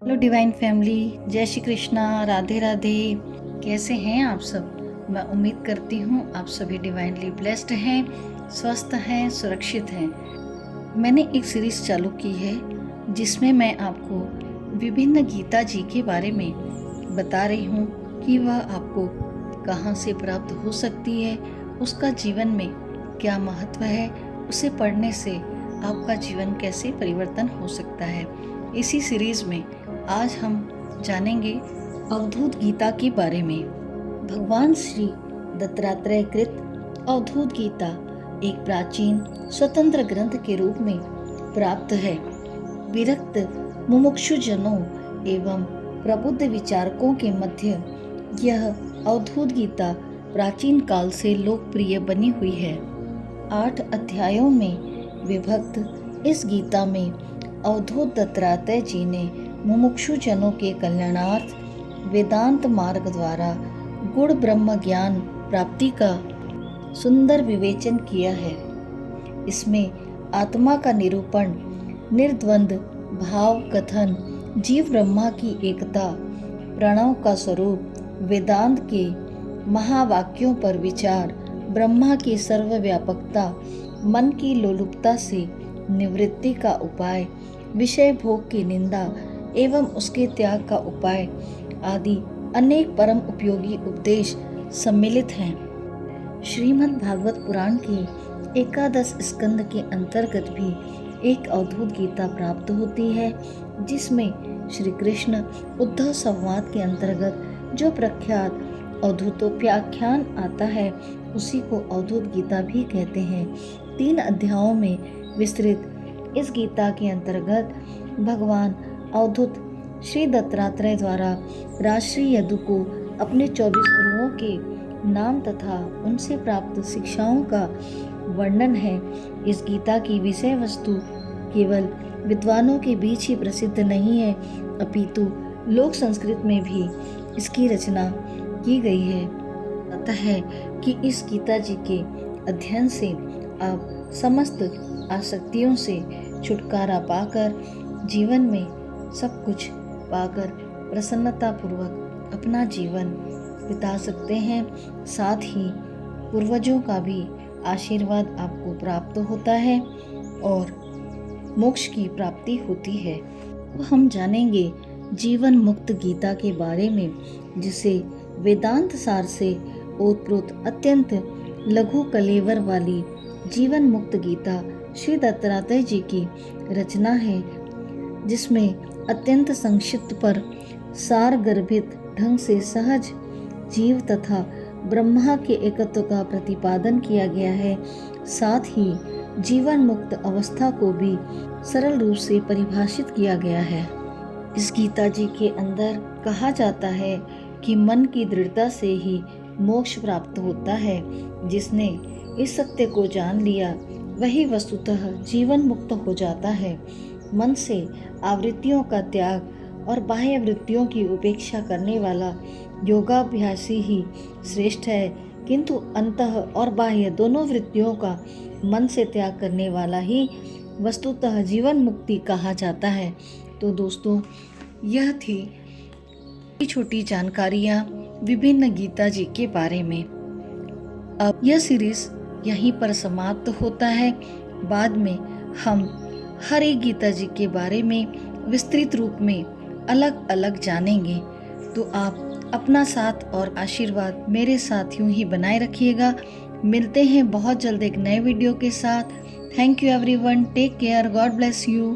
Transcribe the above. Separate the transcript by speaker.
Speaker 1: Hello divine family, जय श्री कृष्णा, राधे राधे। कैसे हैं आप सब? मैं उम्मीद करती हूँ आप सभी डिवाइनली ब्लेस्ड हैं, स्वस्थ हैं, सुरक्षित हैं। मैंने एक सीरीज चालू की है जिसमें मैं आपको विभिन्न गीता जी के बारे में बता रही हूँ कि वह आपको कहाँ से प्राप्त हो सकती है, उसका जीवन में क्या महत्व है, उसे पढ़ने से आपका जीवन कैसे परिवर्तन हो सकता है। इसी सीरीज में आज हम जानेंगे अवधूत गीता के बारे में। भगवान श्री दत्तात्रेय कृत अवधूत गीता एक प्राचीन स्वतंत्र ग्रंथ के रूप में प्राप्त है। विरक्त मुमुक्षु जनों एवं प्रबुद्ध विचारकों के मध्य यह अवधूत गीता प्राचीन काल से लोकप्रिय बनी हुई है। 8 अध्यायों में विभक्त इस गीता में अवधूत दत्तात्रेय जी ने मुमुक्षु जनों के कल्याणार्थ वेदांत मार्ग द्वारा गुण ब्रह्म ज्ञान प्राप्ति का सुंदर विवेचन किया है। इसमें आत्मा का निरूपण, निर्द्वंद भाव कथन, जीव ब्रह्मा की एकता, प्रणव का स्वरूप, वेदांत के महावाक्यों पर विचार, ब्रह्मा की सर्वव्यापकता, मन की लोलुपता से निवृत्ति का उपाय, विषय भोग की निंदा एवं उसके त्याग का उपाय आदि अनेक परम उपयोगी उपदेश सम्मिलित हैं। श्रीमद् भागवत पुराण के एकादश स्कंद के अंतर्गत भी एक अवधूत गीता प्राप्त होती है, जिसमें श्री कृष्ण उद्धव संवाद के अंतर्गत जो प्रख्यात अवधूतोपाख्यान आता है उसी को अवधूत गीता भी कहते हैं। 3 अध्यायों में विस्तृत इस गीता के अंतर्गत भगवान अवधूत श्री दत्तात्रेय द्वारा राजर्षि यदु को अपने 24 गुरुओं के नाम तथा उनसे प्राप्त शिक्षाओं का वर्णन है। इस गीता की विषय वस्तु केवल विद्वानों के बीच ही प्रसिद्ध नहीं है, अपितु लोक संस्कृत में भी इसकी रचना की गई है। अतः है कि इस गीता जी के अध्ययन से आप समस्त आसक्तियों से छुटकारा पाकर जीवन में सब कुछ पाकर प्रसन्नता पूर्वक अपना जीवन बिता सकते हैं। साथ ही पूर्वजों का भी आशीर्वाद आपको प्राप्त होता है और मोक्ष की प्राप्ति होती है। तो हम जानेंगे जीवन मुक्त गीता के बारे में, जिसे वेदांत सार से ओतप्रोत अत्यंत लघु कलेवर वाली जीवन मुक्त गीता श्री दत्तात्रेय जी की रचना है, जिसमें अत्यंत संक्षिप्त पर सार गर्भित ढंग से सहज जीव तथा ब्रह्मा के एकत्व का प्रतिपादन किया गया है। साथ ही जीवन मुक्त अवस्था को भी सरल रूप से परिभाषित किया गया है। इस गीता जी के अंदर कहा जाता है कि मन की दृढ़ता से ही मोक्ष प्राप्त होता है। जिसने इस सत्य को जान लिया वही वस्तुतः जीवन मुक्त हो जाता है। मन से आवृत्तियों का त्याग और बाह्य वृत्तियों की उपेक्षा करने वाला योगाभ्यासी ही श्रेष्ठ है, किंतु अंतः और बाह्य दोनों वृत्तियों का मन से त्याग करने वाला ही वस्तुतः जीवन मुक्ति कहा जाता है। तो दोस्तों, यह थी छोटी जानकारियाँ विभिन्न गीता जी के बारे में। अब यह सीरीज यहीं पर समाप्त होता है। बाद में हम हर एक गीता जी के बारे में विस्तृत रूप में अलग अलग जानेंगे। तो आप अपना साथ और आशीर्वाद मेरे साथ यूं ही बनाए रखिएगा। मिलते हैं बहुत जल्द एक नए वीडियो के साथ। Thank you everyone, take care, God bless you.